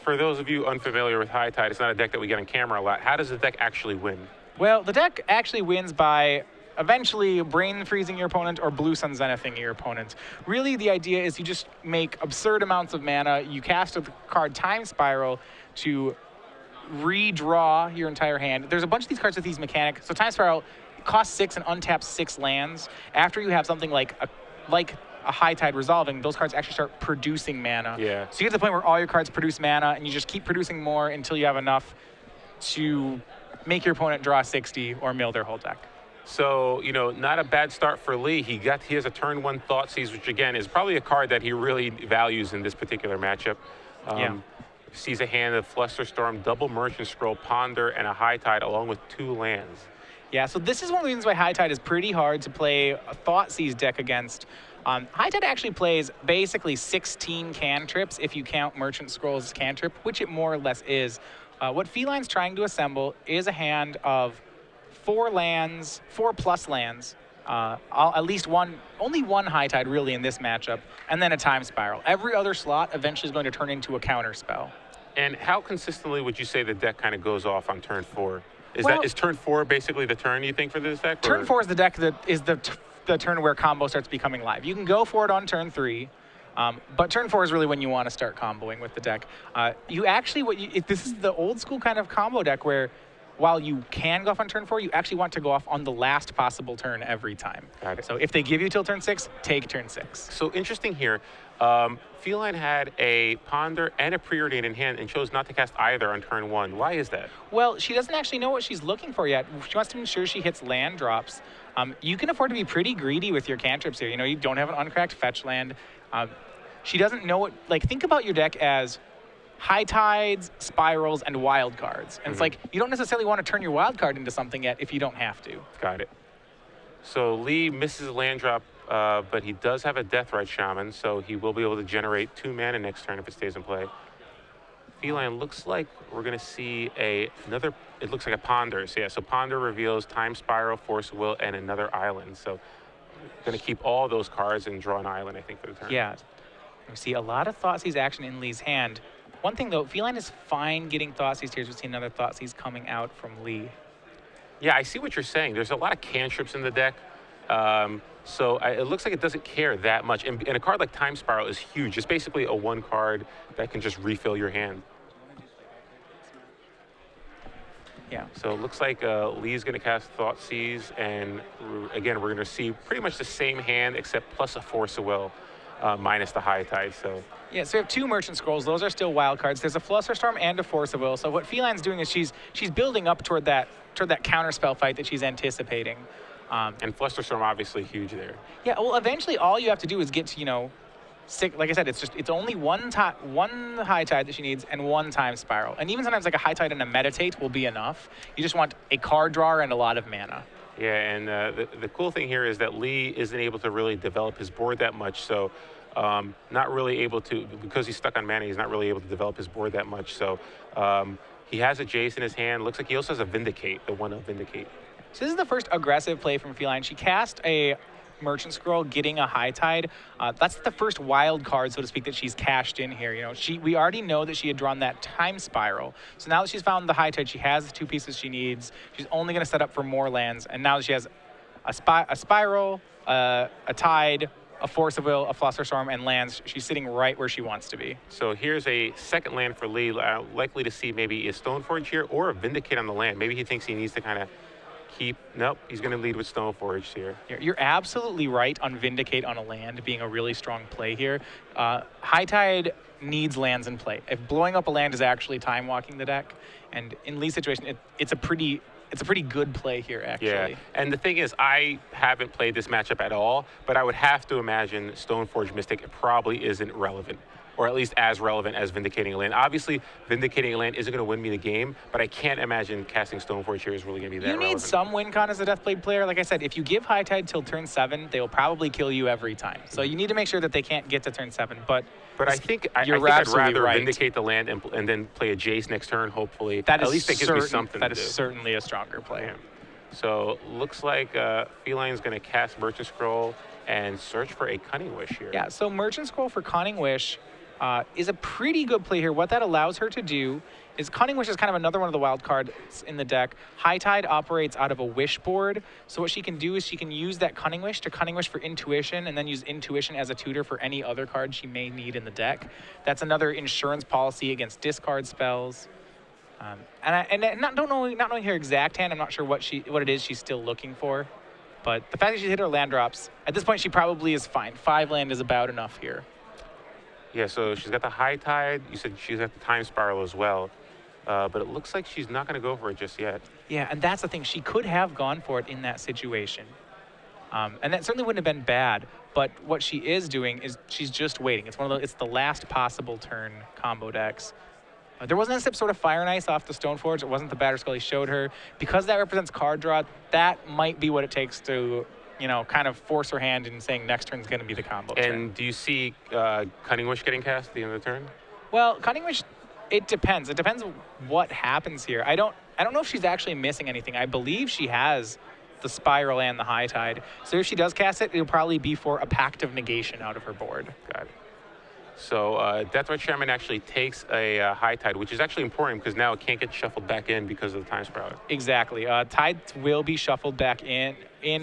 for those of you unfamiliar with High Tide, it's not a deck that we get on camera a lot. How does the deck actually win? Well, the deck actually wins by eventually brain freezing your opponent or blue sun zenithing your opponent. Really, the idea is you just make absurd amounts of mana. You cast a card Time Spiral to redraw your entire hand. There's a bunch of these cards with these mechanics. So Time Spiral costs 6 and untaps 6 lands. After you have something like a High Tide resolving, those cards actually start producing mana. Yeah. So you get to the point where all your cards produce mana, and you just keep producing more until you have enough to make your opponent draw 60 or mill their whole deck. So, you know, not a bad start for Lee. He has a turn 1 Thoughtseize, which again is probably a card that he really values in this particular matchup. Sees a hand of Flusterstorm, double Merchant Scroll, Ponder, and a High Tide along with 2 lands. Yeah, so this is one of the reasons why High Tide is pretty hard to play a Thoughtseize deck against. High Tide actually plays basically 16 cantrips if you count Merchant Scrolls as cantrip, which it more or less is. What Feline's trying to assemble is a hand of 4 lands, 4+ lands, at least only one High Tide really in this matchup, and then a Time Spiral. Every other slot eventually is going to turn into a counter spell. And how consistently would you say the deck kind of goes off on turn 4? Is turn 4 basically the turn you think for this deck? Turn 4 is the deck that is the turn where combo starts becoming live. You can go for it on turn 3, but turn 4 is really when you want to start comboing with the deck. This is the old school kind of combo deck where while you can go off on turn 4, you actually want to go off on the last possible turn every time. Got it. So if they give you till turn 6, take turn 6. So interesting here. Feline had a Ponder and a Preordain in hand and chose not to cast either on turn 1. Why is that? Well, she doesn't actually know what she's looking for yet. She wants to ensure she hits land drops. You can afford to be pretty greedy with your cantrips here. You know, you don't have an uncracked fetch land. She doesn't know what, think about your deck as High Tides, Spirals, and Wild Cards. And it's like, you don't necessarily want to turn your Wild Card into something yet if you don't have to. Got it. So Lee misses a land drop, but he does have a Deathrite Shaman, so he will be able to generate 2 mana next turn if it stays in play. Feline looks like we're going to see it looks like a Ponder. So yeah, so Ponder reveals Time Spiral, Force of Will, and another island. So going to keep all those cards and draw an island, I think, for the turn. Yeah. We see a lot of Thoughtseize action in Lee's hand. One thing, though, Feline is fine getting Thoughtseize here. We see another Thoughtseize coming out from Lee. Yeah, I see what you're saying. There's a lot of cantrips in the deck. So it looks like it doesn't care that much. And a card like Time Spiral is huge. It's basically a 1 card that can just refill your hand. Yeah. So it looks like Lee's going to cast Thoughtseize. And again, we're going to see pretty much the same hand except plus a Force of Will. Minus the High Tide, so. Yeah, so we have 2 Merchant Scrolls. Those are still wild cards. There's a Flusterstorm and a Force of Will. So what Feline's doing is she's building up toward that counterspell fight that she's anticipating. And Flusterstorm obviously huge there. Yeah, well, eventually all you have to do is get to, 6. Like I said, it's only one High Tide that she needs and 1 Time Spiral. And even sometimes like a High Tide and a Meditate will be enough. You just want a card drawer and a lot of mana. Yeah, and the cool thing here is that Lee isn't able to really develop his board that much, so not really able to, because he's stuck on mana, he's not really able to develop his board that much, so he has a Jace in his hand. Looks like he also has a Vindicate, the 1 of Vindicate. So this is the first aggressive play from Feline. She cast a Merchant Scroll, getting a High Tide. That's the first wild card, so to speak, that she's cashed in here. You know, we already know that she had drawn that Time Spiral. So now that she's found the High Tide, she has the 2 pieces she needs. She's only going to set up for more lands. And now that she has a Spiral, a Tide, a Force of Will, a Flusterstorm, and lands, she's sitting right where she wants to be. So here's a second land for Lee, likely to see maybe a Stoneforge here or a Vindicate on the land. Maybe he thinks he needs to kind of nope, he's going to lead with Stoneforge here. You're absolutely right on Vindicate on a land being a really strong play here. High Tide needs lands in play. If blowing up a land is actually time walking the deck, and in Lee's situation, it's a pretty good play here, actually. Yeah, and the thing is, I haven't played this matchup at all, but I would have to imagine Stoneforge Mystic probably isn't relevant, or at least as relevant as Vindicating a Land. Obviously, Vindicating a Land isn't going to win me the game, but I can't imagine casting Stoneforge here is really going to be that relevant. You need some win con as a Deathblade player. Like I said, if you give High Tide till turn 7, they will probably kill you every time. So you need to make sure that they can't get to turn 7, but I think I'd rather Vindicate the land and then play a Jace next turn, hopefully. At least that gives me something to do. That is certainly a stronger play. Yeah. So looks like Feline's going to cast Merchant Scroll and search for a Cunning Wish here. Yeah, so Merchant Scroll for Cunning Wish is a pretty good play here. What that allows her to do is Cunning Wish is kind of another one of the wild cards in the deck. High Tide operates out of a Wish board, so what she can do is she can use that Cunning Wish to Cunning Wish for Intuition, and then use Intuition as a tutor for any other card she may need in the deck. That's another insurance policy against discard spells. Not knowing her exact hand, I'm not sure what it is she's still looking for. But the fact that she hit her land drops, at this point she probably is fine. 5 land is about enough here. Yeah, so she's got the High Tide. You said she's got the Time Spiral as well. But it looks like she's not going to go for it just yet. Yeah, and that's the thing. She could have gone for it in that situation. And that certainly wouldn't have been bad. But what she is doing is she's just waiting. It's the last possible turn combo decks. There wasn't a step sort of Fire and Ice off the Stoneforge. It wasn't the Batterskull he showed her. Because that represents card draw, that might be what it takes to, kind of force her hand in saying next turn's going to be the combo turn. And do you see Cunning Wish getting cast at the end of the turn? Well, Cunning Wish, it depends. It depends what happens here. I don't know if she's actually missing anything. I believe she has the Spiral and the High Tide. So if she does cast it, it'll probably be for a Pact of Negation out of her board. Got it. So Deathrite Shaman actually takes a High Tide, which is actually important because now it can't get shuffled back in because of the Time Spiral. Exactly. Tides will be shuffled back in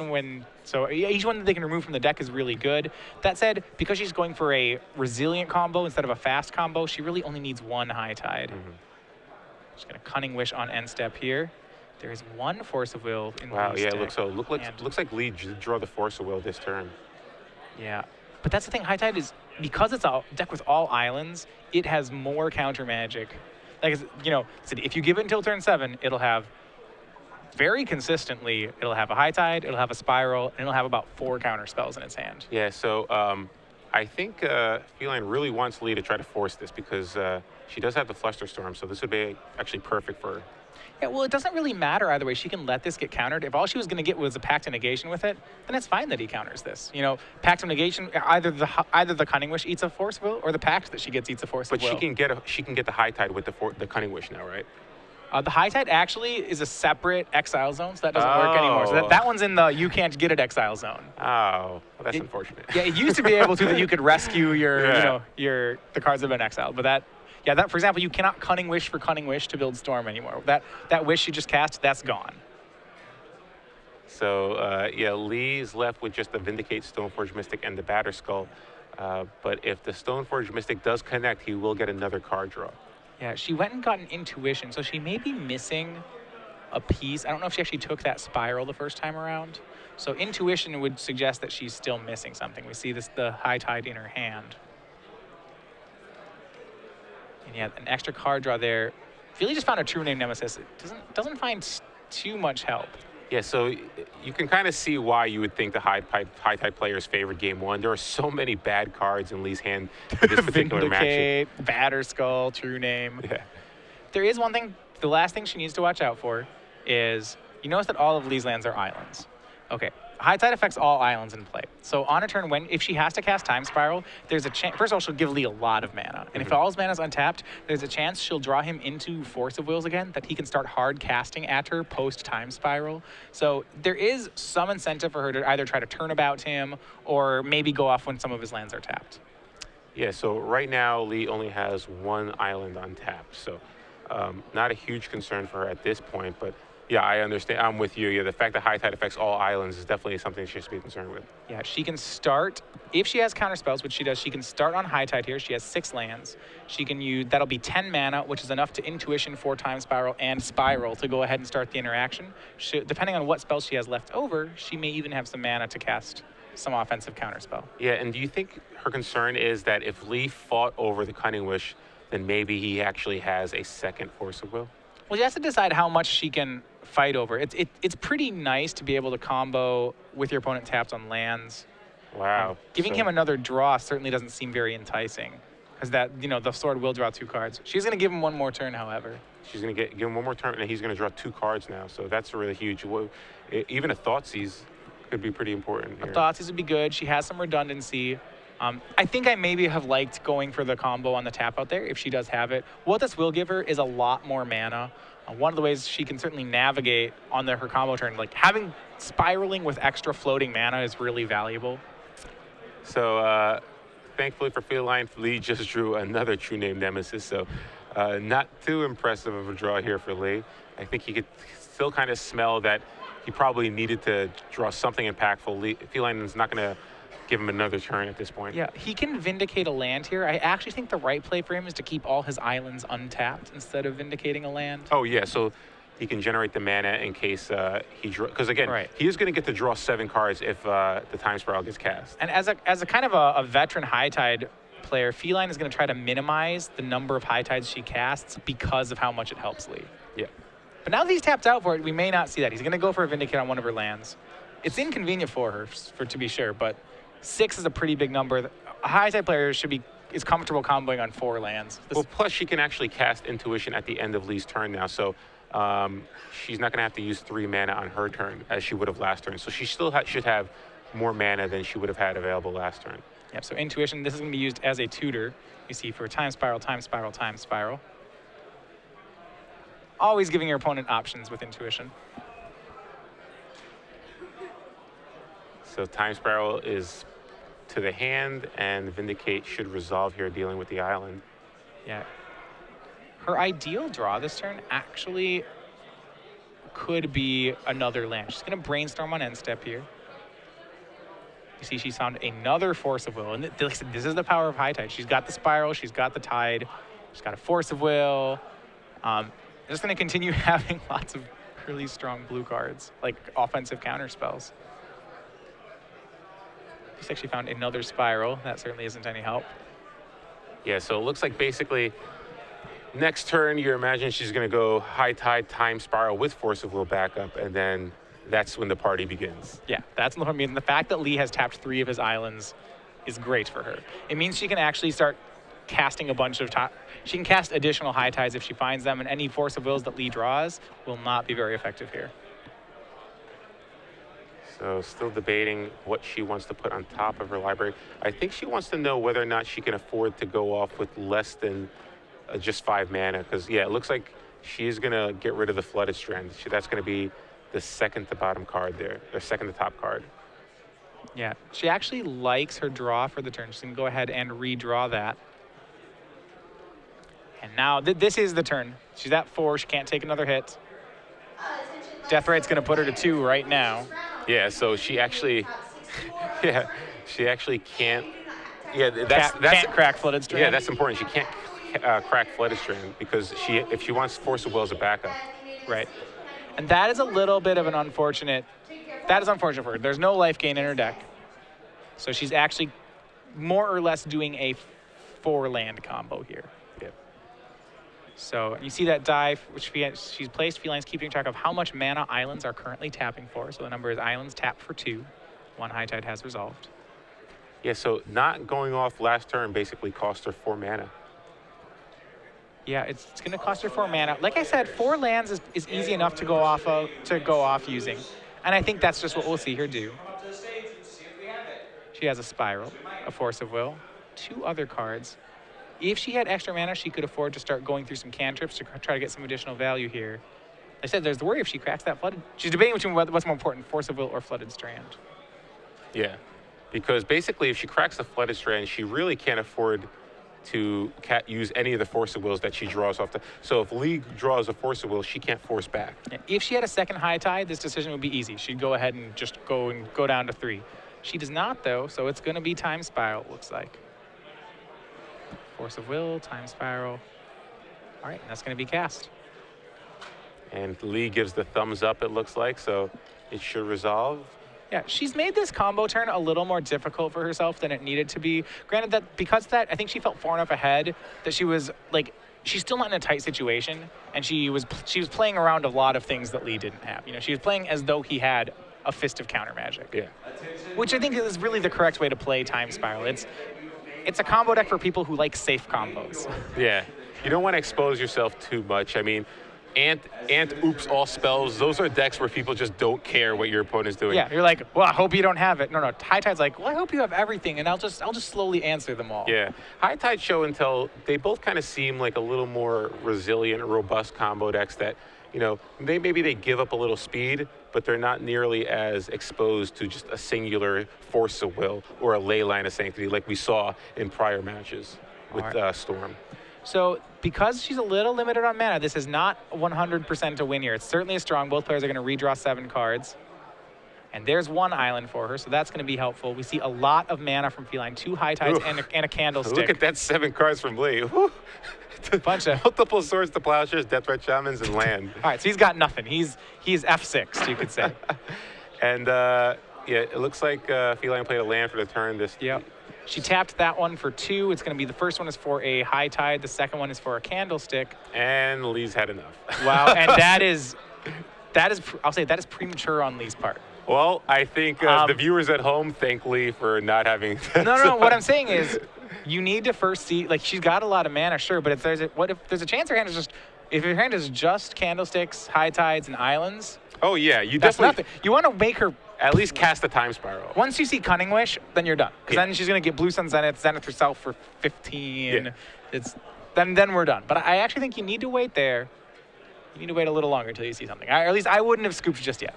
when... So each one that they can remove from the deck is really good. That said, because she's going for a resilient combo instead of a fast combo, she really only needs 1 High Tide. Just going to Cunning Wish on end step here. There is 1 Force of Will in Wow, Lee's yeah, deck. looks like Lee drew the Force of Will this turn. Yeah, but that's the thing. High Tide is, because it's a deck with all islands, it has more counter magic. Like, if you give it until turn 7, it'll have, very consistently, it'll have a High Tide, it'll have a Spiral, and it'll have about 4 counter spells in its hand. Yeah, so I think Feline really wants Lee to try to force this because she does have the Flusterstorm, so this would be actually perfect for her. Yeah, well, it doesn't really matter either way. She can let this get countered. If all she was going to get was a Pact of Negation with it, then it's fine that he counters this. Pact of Negation, either the Cunning Wish eats a Force of Will, or the Pact that she gets eats a Force of Will. But she can get the High Tide with the Cunning Wish now, right? The High Tide actually is a separate exile zone, so that doesn't work anymore. So that one's in the you can't get it exile zone. Oh, well, that's unfortunate. Yeah, it used to be able to that you could rescue the cards that have been exiled, but that for example, you cannot Cunning Wish for Cunning Wish to build Storm anymore. That wish you just cast, that's gone. So Lee's left with just the Vindicate, Stoneforge Mystic, and the Batterskull. But if the Stoneforge Mystic does connect, he will get another card draw. Yeah, she went and got an Intuition, so she may be missing a piece. I don't know if she actually took that Spiral the first time around. So Intuition would suggest that she's still missing something. We see the High Tide in her hand. And yeah, an extra card draw there. Feely just found a True Name Nemesis. It doesn't find too much help. Yeah, so you can kind of see why you would think the High Tide players favored Game 1. There are so many bad cards in Lee's hand for this particular matchup. Batterskull, True Name. Yeah. There is one thing, the last thing she needs to watch out for is, you notice that all of Lee's lands are islands. Okay, High Tide affects all islands in play. So on a turn, if she has to cast Time Spiral, there's a chance, first of all, she'll give Lee a lot of mana. And if all his mana is untapped, there's a chance she'll draw him into Force of Wills again, that he can start hard casting at her post Time Spiral. So there is some incentive for her to either try to turnabout him or maybe go off when some of his lands are tapped. Yeah, so right now, Lee only has 1 island untapped. So not a huge concern for her at this point, but yeah, I understand. I'm with you. Yeah, the fact that High Tide affects all islands is definitely something she should be concerned with. Yeah, she can start, if she has counter spells, which she does, she can start on High Tide here. She has 6 lands. She can use, that'll be 10 mana, which is enough to Intuition 4 Time Spiral and Spiral to go ahead and start the interaction. Depending on what spells she has left over, she may even have some mana to cast some offensive counter spell. Yeah, and do you think her concern is that if Lee fought over the Cunning Wish, then maybe he actually has a second Force of Will? Well, she has to decide how much she can fight over. It's pretty nice to be able to combo with your opponent tapped on lands. Wow. Giving him another draw certainly doesn't seem very enticing, because the sword will draw 2 cards. She's going to give him 1 more turn, however. She's going to give him 1 more turn, and he's going to draw 2 cards now. So that's really huge. Even a Thoughtseize could be pretty important here. A Thoughtseize would be good. She has some redundancy. I think I maybe have liked going for the combo on the tap out there if she does have it. What this will give her is a lot more mana. One of the ways she can certainly navigate on her combo turn, like having spiraling with extra floating mana is really valuable. So thankfully for Feline, Lee just drew another true name nemesis, so not too impressive of a draw here for Lee. I think he could still kind of smell that he probably needed to draw something impactful. Feline is not going to give him another turn at this point. Yeah, he can Vindicate a land here. I actually think the right play for him is to keep all his islands untapped instead of Vindicating a land. Oh, yeah, so he can generate the mana in case he draws. Because, again, he is going to get to draw 7 cards if the Time Spiral gets cast. And as a kind of a veteran High Tide player, Feline is going to try to minimize the number of High Tides she casts because of how much it helps Lee. Yeah. But now that he's tapped out for it, we may not see that. He's going to go for a Vindicate on one of her lands. It's inconvenient for her, to be sure, but 6 is a pretty big number. A High Tide player is comfortable comboing on 4 lands. Well, plus she can actually cast Intuition at the end of Lee's turn now, so she's not going to have to use 3 mana on her turn as she would have last turn. So she still should have more mana than she would have had available last turn. Yep, so Intuition, this is going to be used as a tutor, you see, for Time Spiral, Time Spiral, Time Spiral. Always giving your opponent options with Intuition. So Time Spiral is to the hand, and Vindicate should resolve here dealing with the island. Yeah. Her ideal draw this turn actually could be another land. She's going to Brainstorm on end step here. You see she's found another Force of Will. And like I said, this is the power of High Tide. She's got the Spiral, she's got the Tide, she's got a Force of Will. Just going to continue having lots of really strong blue cards, like offensive counter spells. She's actually found another Spiral. That certainly isn't any help. Yeah, so it looks like basically next turn you imagine she's going to go High Tide, Time Spiral with Force of Will backup, and then that's when the party begins. Yeah, that's what I mean. The fact that Lee has tapped 3 of his islands is great for her. It means she can actually start casting a bunch of she can cast additional High Tides if she finds them, and any Force of Wills that Lee draws will not be very effective here. So still debating what she wants to put on top of her library. I think she wants to know whether or not she can afford to go off with less than just 5 mana. Because, yeah, it looks like she's going to get rid of the Flooded Strand. That's going to be the second to bottom card there, or second to top card. Yeah, she actually likes her draw for the turn. She's going to go ahead and redraw that. And now this is the turn. She's at 4. She can't take another hit. Deathrite's going to put her to 2 right now. Yeah, so she actually, she actually can't. Yeah, can't crack Flooded Strand. Yeah, that's important. She can't crack Flooded Strand because if she wants Force of Will as a backup. Right, and that is a little bit of an unfortunate. That is unfortunate for her. There's no life gain in her deck, so she's actually more or less doing a 4-land combo here. Yep. So you see that dive, which she's placed. Feline's keeping track of how much mana islands are currently tapping for. So the number is islands tapped for 2. 1 High Tide has resolved. Yeah, so not going off last turn basically cost her 4 mana. Yeah, it's going to cost her 4 mana. Like I said, 4 lands is easy enough to go off using, and I think that's just what we'll see her do. She has a Spiral, a Force of Will, 2 other cards. If she had extra mana, she could afford to start going through some cantrips to try to get some additional value here. I said there's the worry if she cracks that Flooded. She's debating between what's more important, Force of Will or Flooded Strand. Yeah, because basically if she cracks the Flooded Strand, she really can't afford to use any of the Force of Wills that she draws off. So if Lee draws a Force of Will, she can't force back. Yeah, if she had a second High Tide, this decision would be easy. She'd go ahead and just go down to 3. She does not, though, so it's going to be Time Spiral, it looks like. Force of Will, Time Spiral. All right, that's going to be cast. And Lee gives the thumbs up, it looks like, so it should resolve. Yeah, she's made this combo turn a little more difficult for herself than it needed to be. Granted that because of that, I think she felt far enough ahead that she was like, she's still not in a tight situation, and she was playing around a lot of things that Lee didn't have. You know, she was playing as though he had a fist of counter magic. Yeah. Which I think is really the correct way to play Time Spiral. It's a combo deck for people who like safe combos. Yeah, you don't want to expose yourself too much. I mean, Ant, Oops, all spells, those are decks where people just don't care what your opponent's doing. Yeah, you're like, well, I hope you don't have it. No, High Tide's like, well, I hope you have everything, and I'll just slowly answer them all. Yeah, High Tide, Show and Tell, they both kind of seem like a little more resilient, robust combo decks that you know, maybe they give up a little speed, but they're not nearly as exposed to just a singular force of will or a ley line of sanctity like we saw in prior matches with Storm. So because she's a little limited on mana, this is not 100% a win here. It's certainly a strong. Both players are going to redraw 7 cards. And there's 1 island for her, so that's going to be helpful. We see a lot of mana from Feline, 2 high tides and a candlestick. Look at that 7 cards from Lee. Bunch of multiple swords to plowshares, deathrite shamans, and land. All right, so he's got nothing. He's F6, you could say. And yeah, it looks like Feline played a land for the turn. Yep. She tapped that one for 2. It's going to be the first one is for a high tide. The second one is for a candlestick. And Lee's had enough. Wow, and that is I'll say that is premature on Lee's part. Well, I think the viewers at home thank Lee for not having. No. What I'm saying is, you need to first see, like, she's got a lot of mana, sure, but if there's a chance her hand is just, if your hand is just candlesticks, high tides, and islands. Oh yeah, you that's definitely. Nothing. You want to make her at least cast a time spiral. Once you see Cunning Wish, then you're done, because then she's gonna get Blue Sun Zenith herself for 15. Yeah. Then we're done. But I actually think you need to wait there. You need to wait a little longer until you see something. Or at least I wouldn't have scooped just yet.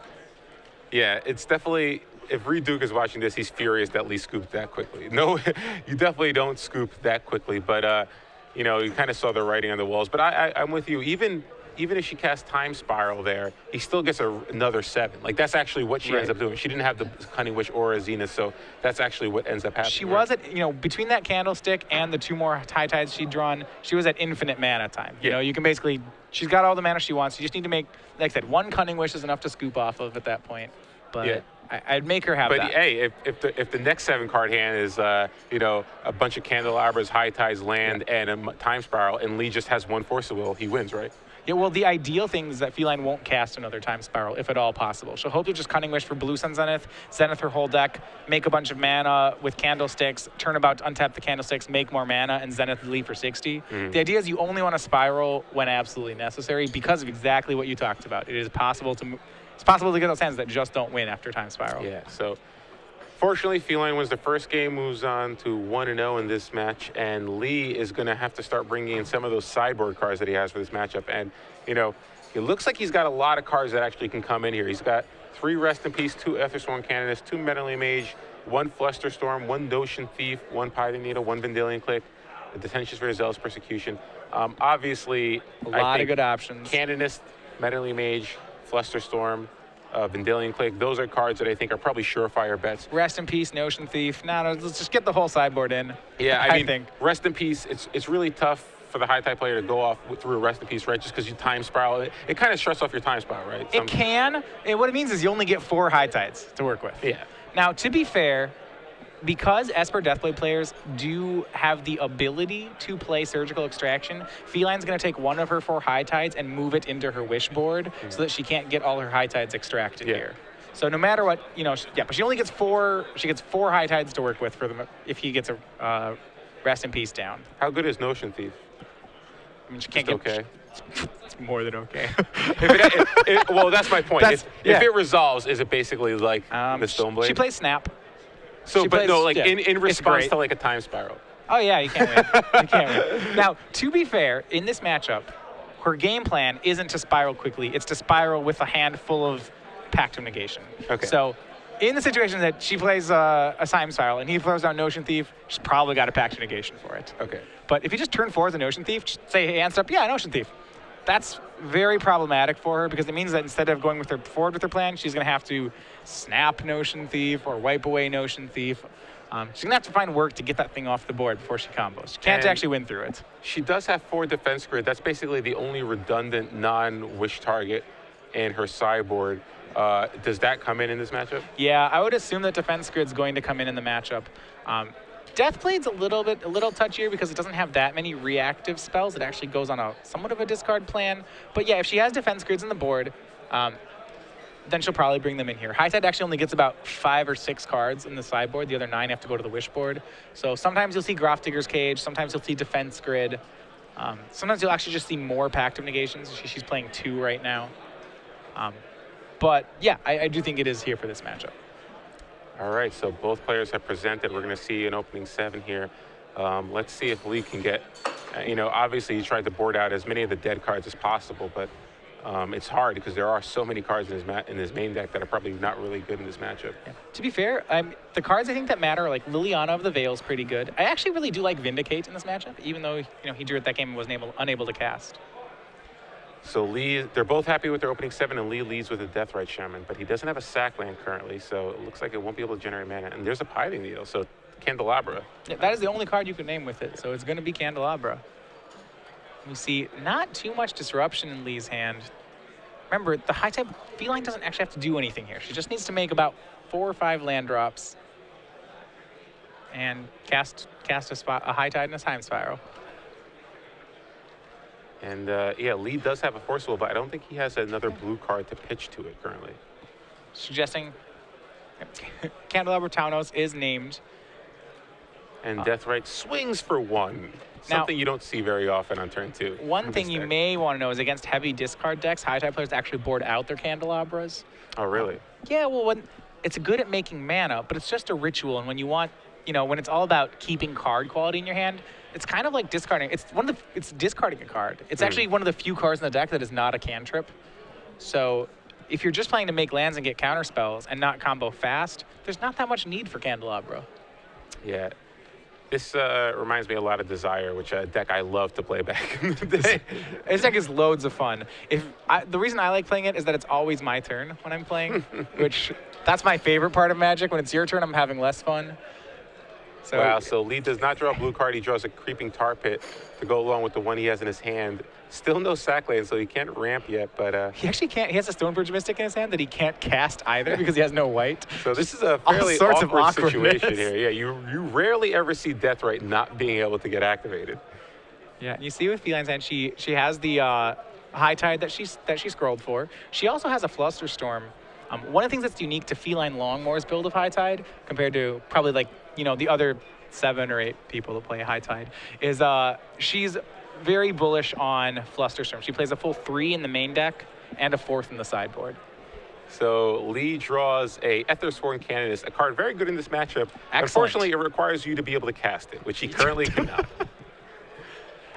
Yeah, it's definitely, if Reed Duke is watching this, he's furious that Lee scooped that quickly. No, you definitely don't scoop that quickly, but you know, you kind of saw the writing on the walls. But I'm with you. Even if she casts Time Spiral there, he still gets another 7. Like, that's actually what she ends up doing. She didn't have the Cunning Wish or a Zenith, so that's actually what ends up happening. She was at, you know, between that candlestick and the 2 more high tides she'd drawn, she was at infinite mana time. You know, you can basically, she's got all the mana she wants. You just need to make, like I said, 1 Cunning Wish is enough to scoop off of at that point. But I'd make her have that. But hey, if the next 7 card hand is you know, a bunch of candelabras, high tides, land, and a Time Spiral, and Lee just has 1 Force of Will, he wins, right? Yeah, well, the ideal thing is that Feline won't cast another Time Spiral, if at all possible. She'll hope to just Cunning Wish for Blue Sun Zenith her whole deck, make a bunch of mana with candlesticks, turnabout untap the candlesticks, make more mana, and Zenith Lee for 60. The idea is you only want to spiral when absolutely necessary because of exactly what you talked about. It is possible to get those hands that just don't win after Time Spiral. Yeah, so fortunately, Feline wins the first game, moves on to 1-0 in this match, and Lee is going to have to start bringing in some of those sideboard cards that he has for this matchup. And, you know, it looks like he's got a lot of cards that actually can come in here. He's got 3 Rest in Peace, 2 Aethersworn Canonist, 2 Meddling Mage, 1 Flusterstorm, 1 Notion Thief, 1 Python Needle, 1 Vendilion Click, a Detention for Zealous Persecution. Obviously, a lot of good options. Canonist, Meddling Mage, Flusterstorm, Vendilion Click, those are cards that I think are probably surefire bets. Rest in Peace, Notion Thief. No, let's just get the whole sideboard in. Yeah, I think. Rest in Peace, it's really tough for the high tide player to go off through a Rest in Peace, right? Just because you Time Spiral. It kind of shuts off your Time Spiral, right? It can. And what it means is you only get 4 high tides to work with. Yeah. Now, to be fair, because Esper Deathblade players do have the ability to play Surgical Extraction, Feline's going to take 1 of her 4 high tides and move it into her wish board so that she can't get all her high tides extracted here. So no matter what, you know, but she only gets 4. She gets 4 high tides to work with for them if he gets a Rest in Peace down. How good is Notion Thief? I mean, she can't get. Okay. It's more than okay. Well, that's my point. If it resolves, is it basically like the Stoneblade? She plays Snap. So, but no, like in response to like a Time Spiral. Oh yeah, you can't win. You can't win. Now, to be fair, in this matchup, her game plan isn't to spiral quickly. It's to spiral with a hand full of Pact of Negation. Okay. So, in the situation that she plays a Time Spiral and he throws down Notion Thief, she's probably got a Pact of Negation for it. Okay. But if you just turn forward the Notion Thief, say, hey, answer up, yeah, Notion Thief. That's very problematic for her because it means that instead of going forward with her plan, she's going to have to snap Notion Thief or wipe away Notion Thief. She's going to have to find work to get that thing off the board before she combos. She can't actually win through it. She does have 4 Defense Grid. That's basically the only redundant non-wish target in her sideboard. Does that come in this matchup? Yeah, I would assume that Defense Grid's going to come in the matchup. Deathblade's a little touchier because it doesn't have that many reactive spells. It actually goes on a somewhat of a discard plan. But yeah, if she has Defense Grids in the board, then she'll probably bring them in here. High Tide actually only gets about 5 or 6 cards in the sideboard. The other 9 have to go to the wish board. So sometimes you'll see Grafdigger's Cage. Sometimes you'll see Defense Grid. Sometimes you'll actually just see more Pact of Negations. She's playing 2 right now. But yeah, I do think it is here for this matchup. All right, so both players have presented. We're going to see an opening 7 here. Let's see if Lee can get, you know, obviously he tried to board out as many of the dead cards as possible, but it's hard because there are so many cards in his main deck that are probably not really good in this matchup. Yeah. To be fair, the cards I think that matter are like Liliana of the Veil is pretty good. I actually really do like Vindicate in this matchup, even though he drew it that game and wasn't unable to cast. So Lee, they're both happy with their opening 7, and Lee leads with a Deathrite Shaman, but he doesn't have a sack land currently, so it looks like it won't be able to generate mana. And there's a Pithing Needle, so Candelabra. Yeah, that is the only card you can name with it, so it's going to be Candelabra. We see not too much disruption in Lee's hand. Remember, the high-type Feline doesn't actually have to do anything here. She just needs to make about 4 or 5 land drops and cast a High Tide and a Time Spiral. And yeah, Lee does have a Forcible, but I don't think he has another blue card to pitch to it currently. Suggesting Candelabra Taunos is named. And Deathrite swings for 1. Something you don't see very often on turn 2. One thing you may want to know is against heavy discard decks, high-type players actually board out their Candelabras. Oh, really? Yeah, well, it's good at making mana, but it's just a ritual. And when you want, when it's all about keeping card quality in your hand, it's kind of like discarding. It's discarding a card. It's actually one of the few cards in the deck that is not a cantrip. So if you're just playing to make lands and get counter spells and not combo fast, there's not that much need for Candelabra. Yeah. This reminds me a lot of Desire, which a deck I love to play back in the day. This deck is loads of fun. The reason I like playing it is that it's always my turn when I'm playing, which that's my favorite part of Magic. When it's your turn, I'm having less fun. So, wow, so Lee does not draw a blue card. He draws a Creeping Tar Pit to go along with the one he has in his hand. Still no sack land, so he can't ramp yet, but... he actually can't. He has a Stonebridge Mystic in his hand that he can't cast either because he has no white. So this is a fairly awkward situation here. Yeah, you rarely ever see Deathrite not being able to get activated. Yeah, and you see with Feline's hand, she has the High Tide that she scrolled for. She also has a Flusterstorm. One of the things that's unique to Feline Longmore's build of High Tide compared to probably the other 7 or 8 people that play High Tide is she's very bullish on Flusterstorm. She plays a full 3 in the main deck and a 4th in the sideboard. So Lee draws a Ethersworn Canonist, a card very good in this matchup. Excellent. Unfortunately, it requires you to be able to cast it, which he currently cannot.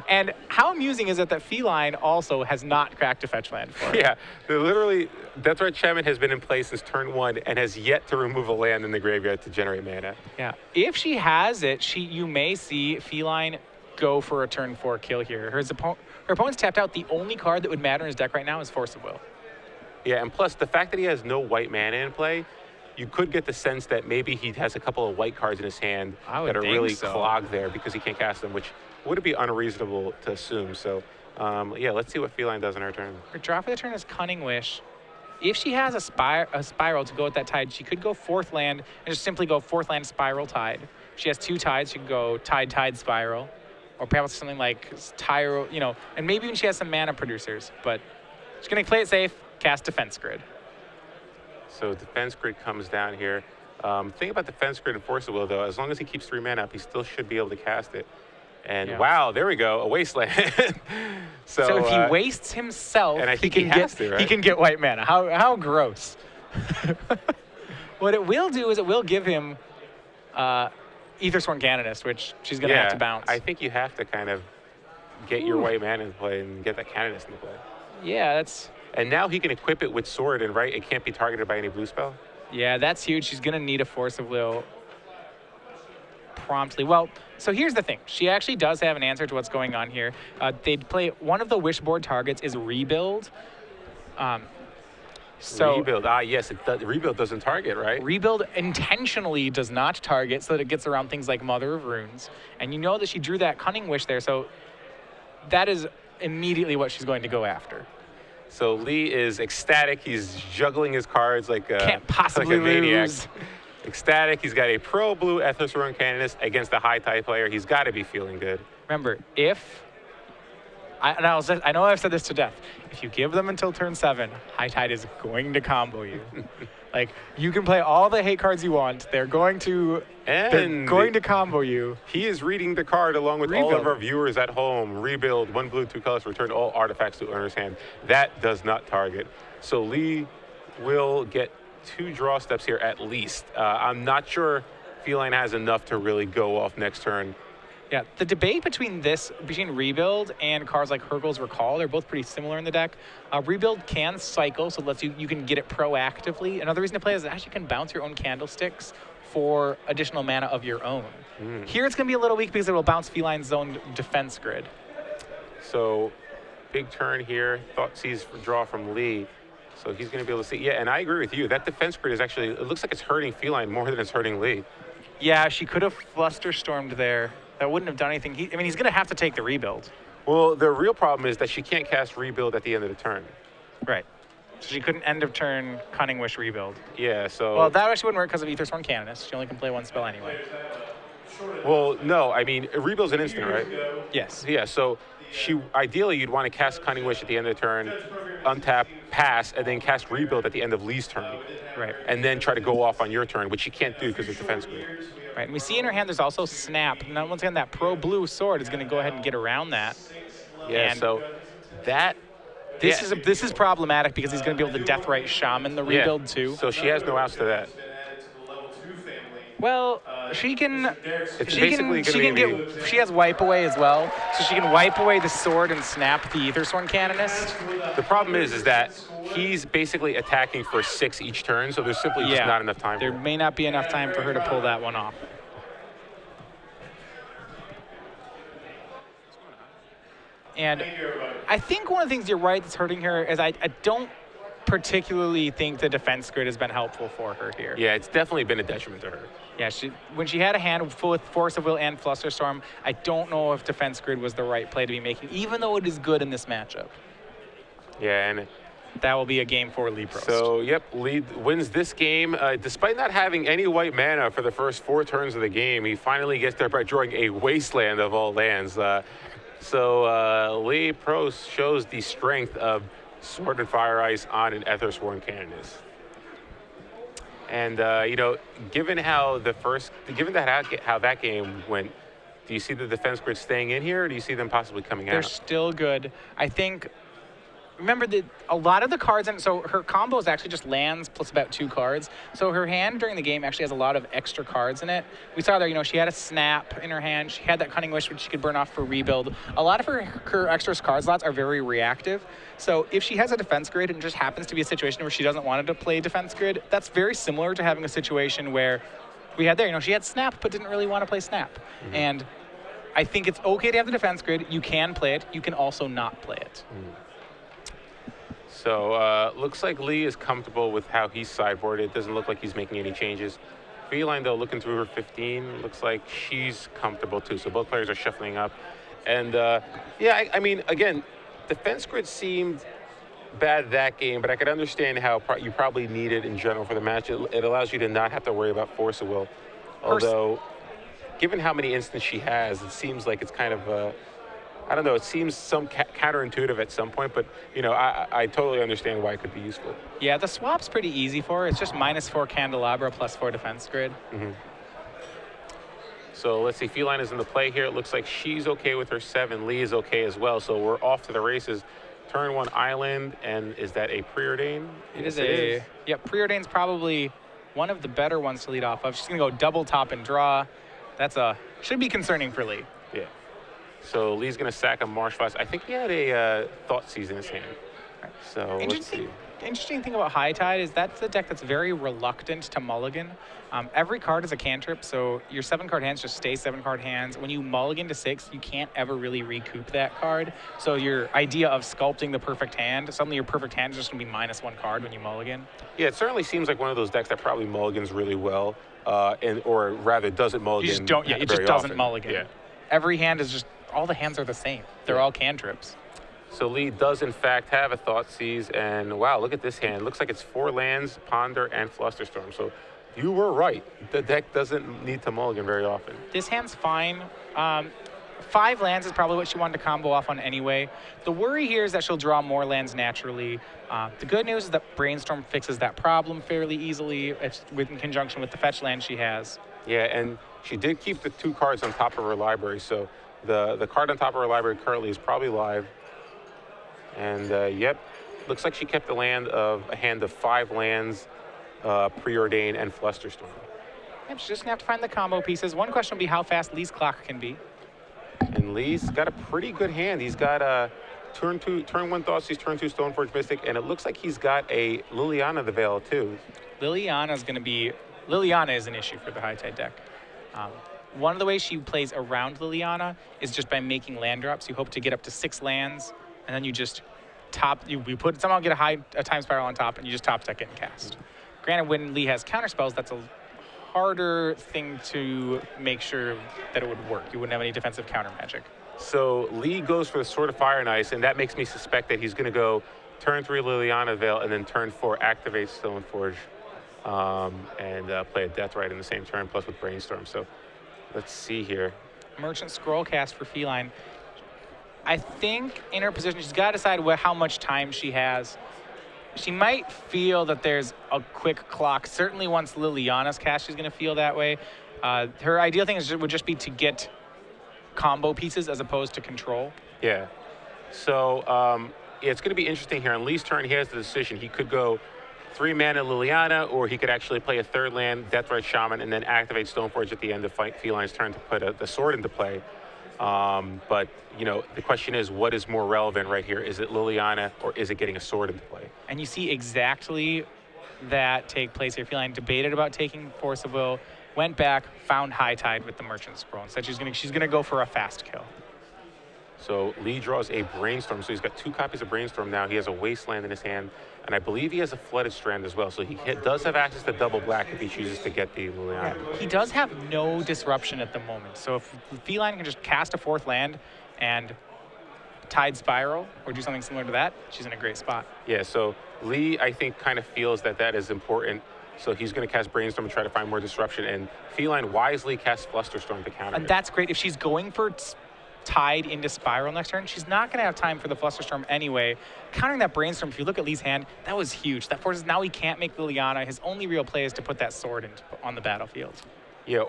And how amusing is it that Feline also has not cracked a fetch land for it? Yeah, literally, Deathrite Shaman has been in play since turn 1 and has yet to remove a land in the graveyard to generate mana. Yeah, if she has it, you may see Feline go for a turn 4 kill here. Her opponent's tapped out. The only card that would matter in his deck right now is Force of Will. Yeah, and plus the fact that he has no white mana in play, you could get the sense that maybe he has a couple of white cards in his hand that are really clogged there because he can't cast them, which would be unreasonable to assume. So, yeah, let's see what Feline does in her turn. Her draw for the turn is Cunning Wish. If she has a Spiral to go with that Tide, she could go 4th land and just simply go 4th land Spiral Tide. If she has 2 Tides, she could go Tide Spiral. Or perhaps something like Tyro, and maybe even she has some mana producers, but she's going to play it safe, cast Defense Grid. So Defense Grid comes down here. Thing about Defense Grid and Force of Will, though, as long as he keeps 3 mana up, he still should be able to cast it. And wow, there we go, a Wasteland. so if he wastes himself, and I think he can get white mana. How gross. What it will do is it will give him Aethersworn Canonist, which she's going to have to bounce. I think you have to kind of get your white mana in play and get that Canonist in play. Yeah, that's... And now he can equip it with Sword, and it can't be targeted by any blue spell? Yeah, that's huge. She's going to need a Force of Will promptly. Well, so here's the thing. She actually does have an answer to what's going on here. They'd play... One of the Wishboard targets is Rebuild. Rebuild, yes, Rebuild doesn't target, right? Rebuild intentionally does not target so that it gets around things like Mother of Runes. And you know that she drew that Cunning Wish there, so that is immediately what she's going to go after. So Lee is ecstatic. He's juggling his cards like can't possibly like a maniac. lose. Ecstatic. He's got a pro-blue Ethersworn Canonist against a high-tide player. He's got to be feeling good. Remember, I know I've said this to death. If you give them until turn 7, High Tide is going to combo you. You can play all the hate cards you want. They're going to combo you. He is reading the card along with all of our viewers at home. Rebuild, 1 blue, 2 colors, return all artifacts to owner's hand. That does not target. So Lee will get 2 draw steps here at least. I'm not sure Feline has enough to really go off next turn. Yeah, the debate between Rebuild and cards like Hurgle's Recall, they're both pretty similar in the deck. Rebuild can cycle, so it lets you can get it proactively. Another reason to play is it actually can bounce your own candlesticks for additional mana of your own. Here it's going to be a little weak because it will bounce Feline's own defense grid. So big turn here. Thoughtseize draw from Lee. So he's going to be able to see. Yeah, and I agree with you. That defense grid is actually, it looks like it's hurting Feline more than it's hurting Lee. Yeah, she could have Flusterstormed there. That wouldn't have done anything. He's going to have to take the Rebuild. Well, the real problem is that she can't cast Rebuild at the end of the turn. Right. So she couldn't end of turn Cunning Wish Rebuild. Yeah, so... Well, that actually wouldn't work because of Aethersworn Canonist. She only can play one spell anyway. Well, no, I mean, Rebuild's an instant, right? Yes. Yeah, so ideally you'd want to cast Cunning Wish at the end of the turn, untap, pass, and then cast Rebuild at the end of Lee's turn. Right. And then try to go off on your turn, which you can't do because of defense grid. Right, and we see in her hand there's also Snap. Now, once again, that pro-blue sword is going to go ahead and get around that. Yeah, and so that... This is problematic because he's going to be able to Deathrite Shaman the Rebuild too. So she has no outs to that. Well, she can. She has Wipe Away as well, so she can wipe away the sword and snap the Aethersworn Canonist. The problem is that he's basically attacking for 6 each turn, so there's simply just not enough time. There may not be enough time for her to pull that one off. And I think one of the things you're right that's hurting her is I don't particularly think the defense grid has been helpful for her here. Yeah, it's definitely been a detriment to her. Yeah, when she had a hand full with Force of Will and Flusterstorm, I don't know if defense grid was the right play to be making, even though it is good in this matchup. Yeah, and that will be a game for Lee Prost. So, yep, Lee wins this game. Despite not having any white mana for the first 4 turns of the game, he finally gets there by drawing a Wasteland of all lands. So Lee Prost shows the strength of Sword and Fire Ice on an Aethersworn Canonist. And given how how that game went, do you see the defense grid staying in here, or do you see them possibly coming out? They're still good. I think. Remember that a lot of the cards, and so her combo is actually just lands plus about 2 cards. So her hand during the game actually has a lot of extra cards in it. We saw there, she had a Snap in her hand. She had that Cunning Wish, which she could burn off for Rebuild. A lot of her extra card slots are very reactive. So if she has a defense grid and just happens to be a situation where she doesn't want to play defense grid, that's very similar to having a situation where we had there. She had Snap, but didn't really want to play Snap. Mm-hmm. And I think it's okay to have the defense grid. You can play it. You can also not play it. Mm. So looks like Lee is comfortable with how he's sideboarded. It doesn't look like he's making any changes. Feline, though, looking through her 15, looks like she's comfortable too. So both players are shuffling up. And I mean, again, defense grid seemed bad that game, but I could understand how you probably need it in general for the match. It allows you to not have to worry about Force of Will. Although, given how many instants she has, it seems like it's kind of I don't know, it seems some counterintuitive at some point, but, I totally understand why it could be useful. Yeah, the swap's pretty easy for her. It's just -4 Candelabra plus 4 defense grid. Mm-hmm. So let's see, Feline is in the play here. It looks like she's okay with her 7. Lee is okay as well, so we're off to the races. Turn 1 Island, and is that a Preordain? It is. Yep, Preordain's probably one of the better ones to lead off of. She's going to go double top and draw. Should be concerning for Lee. Yeah. So Lee's going to sack a Marsh Flask. I think he had a Thoughtseize in his hand. So let's see. Interesting thing about High Tide is that's a deck that's very reluctant to mulligan. Every card is a cantrip, so your 7-card hands just stay 7-card hands. When you mulligan to 6, you can't ever really recoup that card. So your idea of sculpting the perfect hand, suddenly your perfect hand is just going to be -1 card when you mulligan. Yeah, it certainly seems like one of those decks that probably mulligans really well, or rather doesn't mulligan. It just doesn't mulligan. Yeah. Every hand is just, all the hands are the same. They're all cantrips. So Lee does, in fact, have a Thoughtseize, and wow, look at this hand. Looks like it's 4 lands, Ponder, and Flusterstorm. So you were right. The deck doesn't need to mulligan very often. This hand's fine. 5 lands is probably what she wanted to combo off on anyway. The worry here is that she'll draw more lands naturally. The good news is that Brainstorm fixes that problem fairly easily in conjunction with the fetch land she has. Yeah, and she did keep the 2 cards on top of her library, so the card on top of her library currently is probably live. And yep, looks like she kept a hand of 5 lands, Preordain, and Flusterstorm. Yep, she's just gonna have to find the combo pieces. One question will be how fast Lee's clock can be. And Lee's got a pretty good hand. He's got a turn 1 Thoughtseize, turn 2 Stoneforge Mystic, and it looks like he's got a Liliana the Veil too. Liliana is an issue for the High Tide deck. One of the ways she plays around Liliana is just by making land drops. You hope to get up to 6 lands, and then you just somehow get a time spiral on top, and you just top deck it and cast. Granted, when Lee has counter spells, that's a harder thing to make sure that it would work. You wouldn't have any defensive counter magic. So Lee goes for the Sword of Fire and Ice, and that makes me suspect that he's going to go turn 3 Liliana Veil, and then turn 4 activate Stoneforge, and play a Deathrite in the same turn, plus with Brainstorm. So let's see here. Merchant Scroll cast for Feline. I think in her position, she's got to decide how much time she has. She might feel that there's a quick clock. Certainly once Liliana's cast, she's going to feel that way. Her ideal thing would just be to get combo pieces as opposed to control. Yeah. So it's going to be interesting here. On Lee's turn, he has the decision. He could go 3 mana Liliana, or he could actually play a 3rd land, Deathrite Shaman, and then activate Stoneforge at the end of Feline's turn to put the sword into play. But, the question is, what is more relevant right here? Is it Liliana, or is it getting a sword into play? And you see exactly that take place here. Feline debated about taking Force of Will, went back, found High Tide with the Merchant Scroll. Instead, she's gonna go for a fast kill. So Lee draws a Brainstorm. So he's got 2 copies of Brainstorm now. He has a Wasteland in his hand, and I believe he has a Flooded Strand as well. So he does have access to double black if he chooses to get the Liliana. Yeah. He does have no disruption at the moment. So if Feline can just cast a 4th land and Tide Spiral or do something similar to that, she's in a great spot. Yeah, so Lee, I think, kind of feels that is important. So he's going to cast Brainstorm and try to find more disruption. And Feline wisely casts Flusterstorm to counter it. That's great. If she's going for Tide into Spiral next turn, she's not going to have time for the Flusterstorm anyway. Countering that Brainstorm, if you look at Lee's hand, that was huge. That forces now he can't make Liliana. His only real play is to put that sword on the battlefield. Yeah,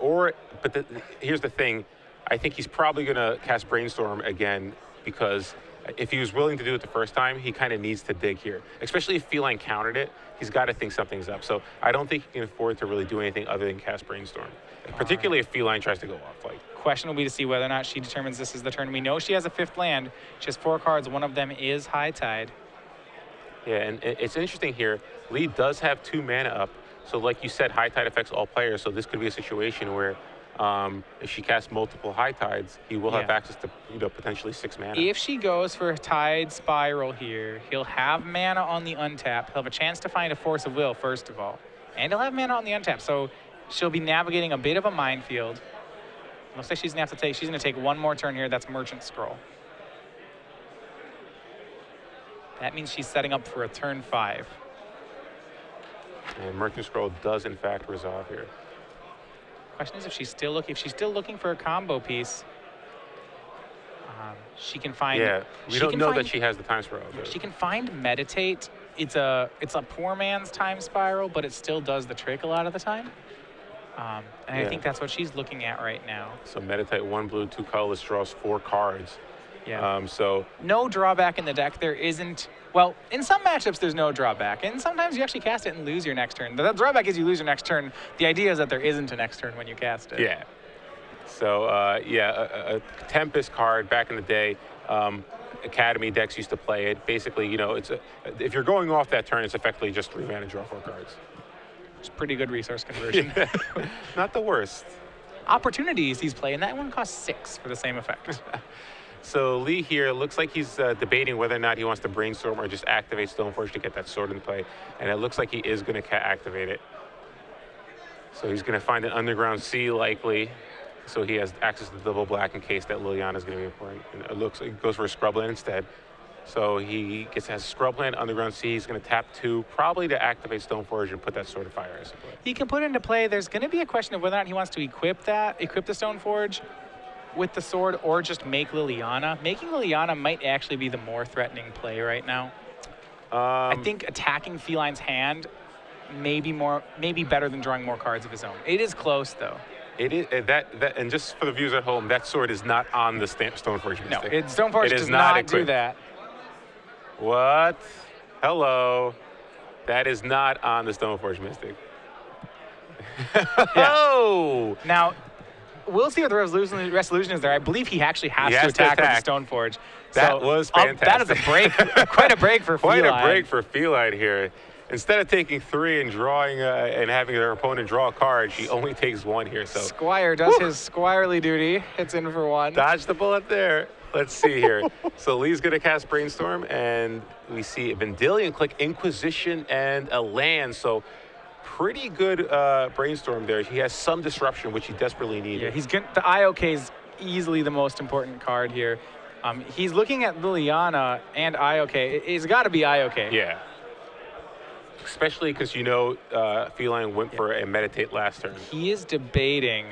but here's the thing. I think he's probably going to cast Brainstorm again, because if he was willing to do it the first time, he kind of needs to dig here. Especially if Feline countered it, he's got to think something's up. So I don't think he can afford to really do anything other than cast Brainstorm, particularly if Feline tries to go off. Question will be to see whether or not she determines this is the turn. We know she has a 5th land. She has 4 cards. One of them is High Tide. Yeah, and it's interesting here. Lee does have 2 mana up. So like you said, High Tide affects all players. So this could be a situation where if she casts multiple High Tides, he will have access to potentially 6 mana. If she goes for Tide Spiral here, he'll have mana on the untap. He'll have a chance to find a Force of Will, first of all. And he'll have mana on the untap. So she'll be navigating a bit of a minefield. Looks like she's gonna take 1 more turn here. That's Merchant Scroll. That means she's setting up for a turn 5. And Merchant Scroll does in fact resolve here. Question is if she's still looking for a combo piece. She can find. Yeah, we don't know that she has the time spiral. She can find Meditate. It's a poor man's time spiral, but it still does the trick a lot of the time. And I think that's what she's looking at right now. So Meditate 1 blue, 2 colorless, draws 4 cards. Yeah. So no drawback in the deck. There isn't. Well, in some matchups there's no drawback, and sometimes you actually cast it and lose your next turn. The drawback is you lose your next turn. The idea is that there isn't a next turn when you cast it. Yeah. So a Tempest card back in the day. Academy decks used to play it. Basically, if you're going off that turn, it's effectively just 3 mana, draw 4 cards. It's pretty good resource conversion. Not the worst. Opportunities he's playing. That one costs 6 for the same effect. So Lee here looks like he's debating whether or not he wants to Brainstorm or just activate Stoneforge to get that sword in play. And it looks like he is going to activate it. So he's going to find an Underground Sea likely. So he has access to double black in case that Liliana is going to be important. And it looks like he goes for a Scrubland instead. So he has Scrubland, Underground Sea. He's going to tap 2, probably to activate Stoneforge and put that Sword of Fire Ice in play. He can put into play. There's going to be a question of whether or not he wants to equip the Stoneforge with the sword or just make Liliana. Making Liliana might actually be the more threatening play right now. I think attacking Feline's hand may be better than drawing more cards of his own. It is close though. It is and just for the viewers at home, that sword is not on the Stoneforge Mystic. No, Stoneforge does not do that. What? Hello. That is not on the Stoneforge Mystic. Oh! Now, we'll see what the resolution is there. I believe he actually has He to has to attack with attack. the Stoneforge. That was fantastic. That is a break, quite a break for Quite Feline. a break for Feline here. Instead of taking 3 and drawing and having their opponent draw a card, she only takes 1 here. So Squire does his squirely duty. Hits in for 1. dodge the bullet there. Let's see here. So Lee's going to cast Brainstorm, and we see a Vendilion Click, Inquisition, and a land. So pretty good Brainstorm there. He has some disruption, which he desperately needed. Yeah, the IOK is easily the most important card here. He's looking at Liliana and IOK. It's got to be IOK. Yeah. Especially because Feline went for a Meditate last turn. He is debating.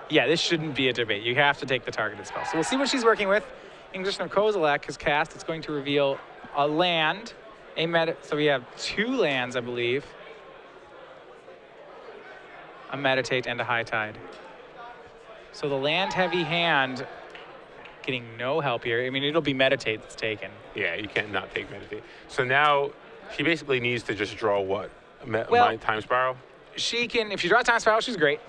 Yeah, this shouldn't be a debate. You have to take the targeted spell. So we'll see what she's working with. Inquisition of Kozilek has cast. It's going to reveal a land, so we have 2 lands, I believe. A Meditate and a High Tide. So the land-heavy hand getting no help here. I mean, it'll be Meditate that's taken. Yeah, you can't not take Meditate. So now she basically needs to just draw what? Time Spiral? She can, if she draws Time Spiral, she's great.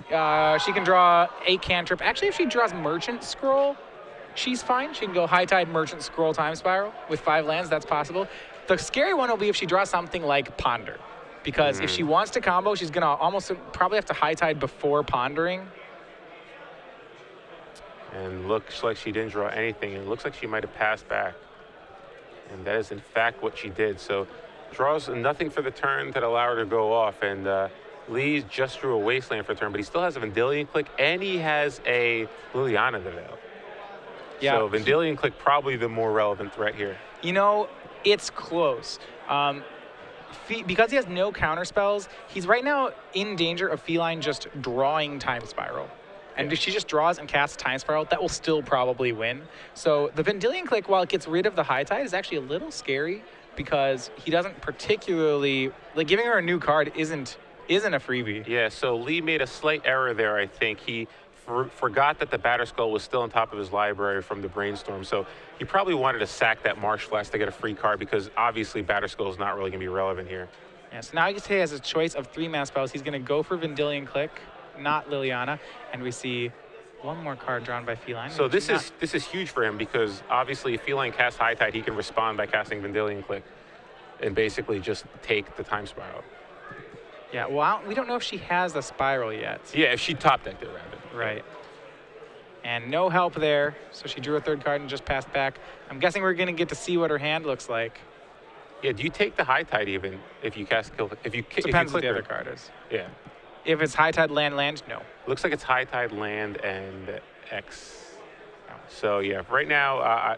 She can draw a cantrip. Actually, if she draws Merchant Scroll, she's fine. She can go High Tide, Merchant Scroll, Time Spiral with 5 lands. That's possible. The scary one will be if she draws something like Ponder. Because if she wants to combo, she's going to almost probably have to High Tide before pondering. And looks like she didn't draw anything. And it looks like she might have passed back. And that is, in fact, what she did. So draws nothing for the turn that allow her to go off. And Lee just drew a Wasteland for a turn, but he still has a Vendilion Click, and he has a Liliana the Veil. Yeah. So Vendilion Click probably the more relevant threat here. It's close. Because he has no counter spells, he's right now in danger of Feline just drawing Time Spiral. And if she just draws and casts Time Spiral, that will still probably win. So the Vendilion Click, while it gets rid of the High Tide, is actually a little scary because he doesn't particularly, giving her a new card isn't a freebie. Yeah, so Lee made a slight error there, I think. He forgot that the Batterskull was still on top of his library from the Brainstorm, so he probably wanted to sack that Marsh Flask to get a free card because obviously Batterskull is not really going to be relevant here. Yeah, so now he has a choice of 3 mana spells. He's going to go for Vendilion Click, not Liliana, and we see 1 more card drawn by Feline. So this is huge for him because obviously if Feline casts High Tide, he can respond by casting Vendilion Click and basically just take the Time Spiral. Yeah, well, we don't know if she has the Spiral yet. Yeah, if she top decked it, rather. Right. And no help there, so she drew a 3rd card and just passed back. I'm guessing we're going to get to see what her hand looks like. Yeah, do you take the High Tide even if you cast kill? Depends what the other card is. Yeah. If it's High Tide land, no. Looks like it's High Tide land and X. No. So yeah, right now,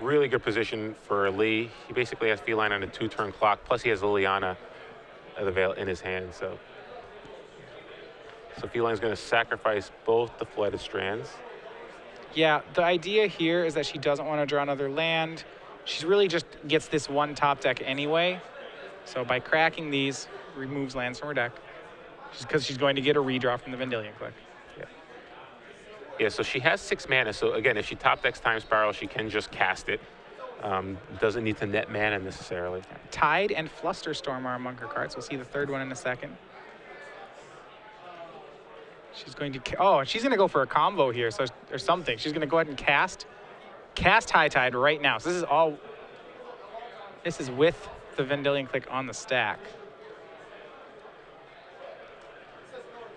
really good position for Lee. He basically has Feline on a 2-turn clock, plus he has Liliana the Veil in his hand, so Feline's going to sacrifice both the Flooded Strands. Yeah, the idea here is that she doesn't want to draw another land. She really just gets this 1 top deck anyway. So by cracking these, removes lands from her deck. Because she's going to get a redraw from the Vendilion Click. Yeah, so she has 6 mana. So again, if she top decks Time Spiral, she can just cast it. Doesn't need to net mana necessarily. Tide and Flusterstorm are among her cards. We'll see the 3rd one in a second. She's going to, she's going to go for a combo here, or something. She's going to go ahead and cast High Tide right now. So this is with the Vendilion Click on the stack.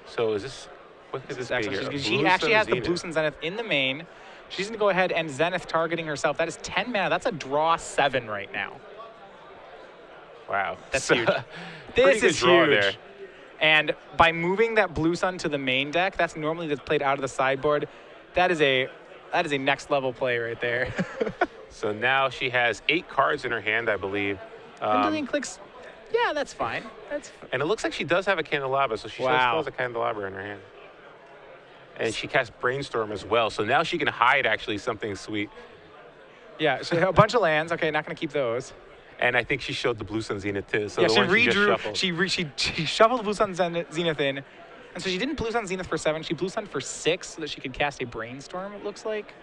So is this, what could this be here? She actually has the Blue Sun Zenith in the main. She's going to go ahead and Zenith targeting herself. That is 10 mana. That's a draw 7 right now. Wow. That's huge. This is huge. There. And by moving that Blue Sun to the main deck, that's normally played out of the sideboard. That is a next level play right there. So now she has 8 cards in her hand, I believe. Vendilion Clicks, yeah, that's fine. And it looks like she does have a Candelabra, so she still has a Candelabra in her hand. And she casts Brainstorm as well, so now she can hide actually something sweet. Yeah, so a bunch of lands. Okay, not going to keep those. And I think she showed the Blue Sun Zenith too. So yeah, she redrew. She shuffled the Blue Sun Zenith in, and so she didn't Blue Sun Zenith for 7. She Blue Sun for 6 so that she could cast a Brainstorm. It looks like.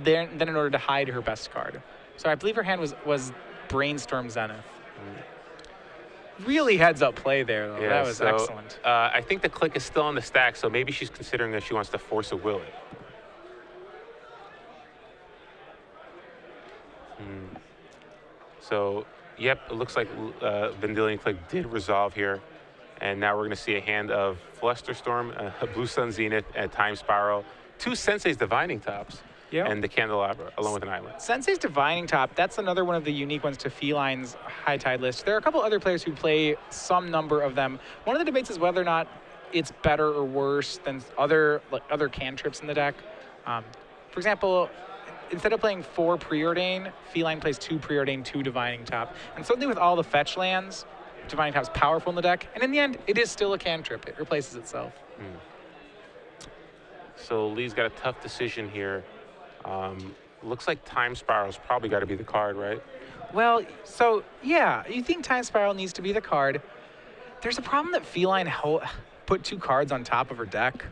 Then in order to hide her best card. So I believe her hand was Brainstorm Zenith. Really heads-up play there, though. Yeah, That was so, excellent. I think the click is still on the stack, so maybe she's considering that she wants to force a will it. So, yep, it looks like Vendilion Click did resolve here. And now we're going to see a hand of Flusterstorm, Blue Sun Zenith, and Time Spiral. 2 Sensei's Divining Tops, Yep. and the Candelabra, along with an island. Sensei's Divining Top, that's another one of the unique ones to Feline's High Tide list. There are a couple other players who play some number of them. One of the debates is whether or not it's better or worse than other cantrips in the deck. For example, instead of playing 4 Preordain, Feline plays 2 Preordain, 2 Divining Top. And suddenly with all the fetch lands, Divining Top's powerful in the deck. And in the end, it is still a cantrip. It replaces itself. So Lee's got a tough decision here. Looks like Time Spiral's probably got to be the card, right? Well, so yeah, you think Time Spiral needs to be the card. There's a problem that Feline put 2 cards on top of her deck.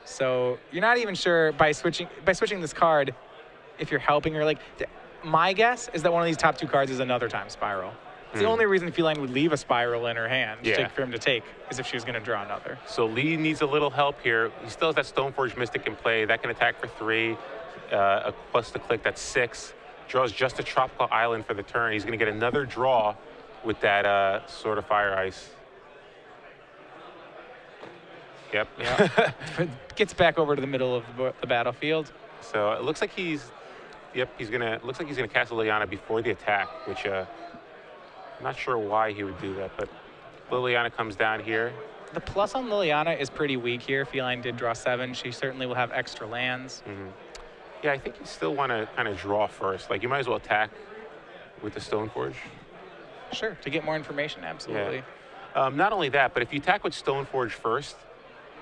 So you're not even sure by switching this card if you're helping her. Like, my guess is that one of these top 2 cards is another Time Spiral. It's the only reason Feline would leave a Spiral in her hand for him to take is if she was going to draw another. So Lee needs a little help here. He still has that Stoneforge Mystic in play. That can attack for 3, plus the click, that's 6. Draws just a Tropical Island for the turn. He's going to get another draw with that Sword of Fire Ice. Yep. Gets back over to the middle of the battlefield. So it looks like looks like he's gonna cast Liliana before the attack, which I'm not sure why he would do that, but Liliana comes down here. The plus on Liliana is pretty weak here. Feline did draw 7. She certainly will have extra lands. Yeah, I think you still want to kind of draw first. Like, you might as well attack with the Stoneforge. Sure, to get more information, absolutely. Yeah. Not only that, but if you attack with Stoneforge first,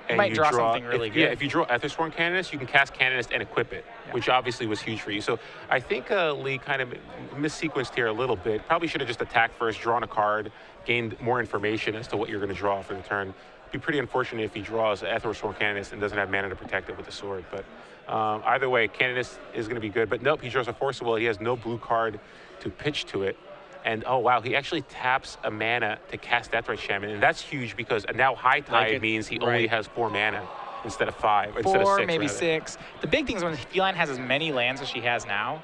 and might draw something really good. Yeah, if you draw Ethersworn Canonist, you can cast Canonist and equip it, which obviously was huge for you. So I think Lee kind of missequenced here a little bit. Probably should have just attacked first, drawn a card, gained more information as to what you're going to draw for the turn. It'd be pretty unfortunate if he draws Ethersworn Canonist and doesn't have mana to protect it with the sword. But either way, Canonist is going to be good. But nope, he draws a Force of Will. He has no blue card to pitch to it. And oh wow, he actually taps a mana to cast Deathrite Shaman, and that's huge because now High Tide means he only has 4 mana instead of 5, instead of 6. 4, maybe rather. 6. The big thing is when Feline has as many lands as she has now,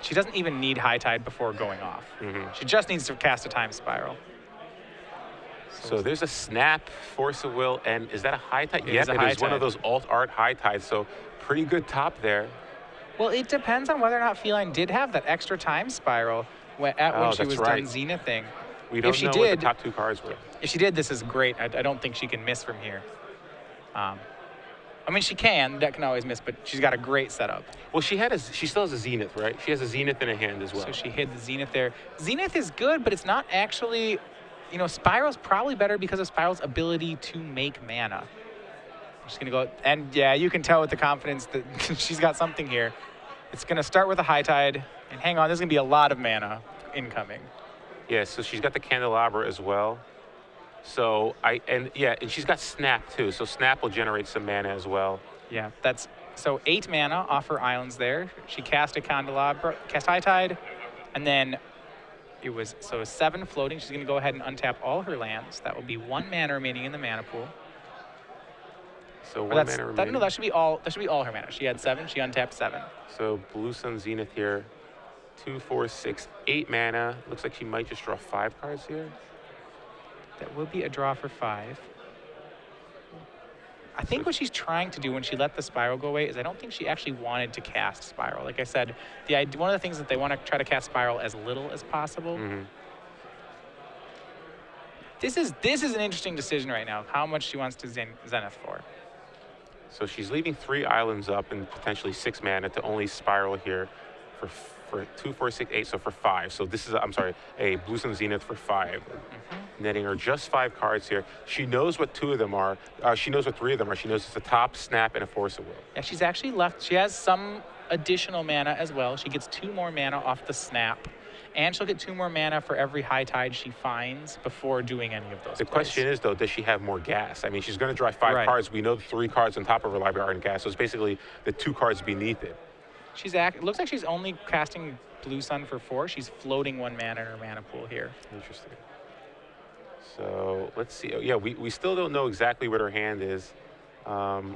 she doesn't even need High Tide before going off. She just needs to cast a Time Spiral. So there's a Snap, Force of Will, and is that a High Tide? It is a it High is one of Tide. those alt art High Tides. So pretty good top there. Well, it depends on whether or not Feline did have that extra Time Spiral when she was done Zenithing. We don't know what the top 2 cards were. If she did, this is great. I don't think she can miss from here. I mean, she can. That can always miss, but she's got a great setup. Well, she still has a Zenith, right? She has a Zenith in her hand as well. So she hid the Zenith there. Zenith is good, but it's not actually, Spiral's probably better because of Spiral's ability to make mana. I'm just going to go, and yeah, you can tell with the confidence that she's got something here. It's going to start with a High Tide, and hang on, there's going to be a lot of mana incoming. Yeah, so she's got the Candelabra as well. So and she's got Snap too. So Snap will generate some mana as well. Yeah, so 8 mana off her islands there. She cast a Candelabra, cast High Tide, and then it was 7 floating. She's going to go ahead and untap all her lands. That will be 1 mana remaining in the mana pool. So 1 mana remaining. No, that should be all her mana. She had 7. She untapped 7. So Blue Sun Zenith here, 2, 4, 6, 8 mana. Looks like she might just draw 5 cards here. That will be a draw for 5. I think what she's trying to do when she let the Spiral go away is I don't think she actually wanted to cast Spiral. Like I said, one of the things that they want to try to cast Spiral as little as possible. This is an interesting decision right now, how much she wants to Zenith for. So she's leaving 3 islands up and potentially 6 mana to only Spiral here for 2, 4, 6, 8, so for 5. So this is, a Blue Sun Zenith for 5. Netting her just 5 cards here. She knows what 2 of them are. She knows what 3 of them are. She knows it's a top, Snap, and a Force of Will. Yeah, she's actually left. She has some additional mana as well. She gets 2 more mana off the Snap. And she'll get 2 more mana for every High Tide she finds before doing any of those. The question is, though, does she have more gas? I mean, she's going to draw 5 cards. We know the 3 cards on top of her library are in gas, so it's basically the 2 cards beneath it. It looks like she's only casting Blue Sun for 4. She's floating 1 mana in her mana pool here. Interesting. So let's see. Oh, yeah, we still don't know exactly what her hand is.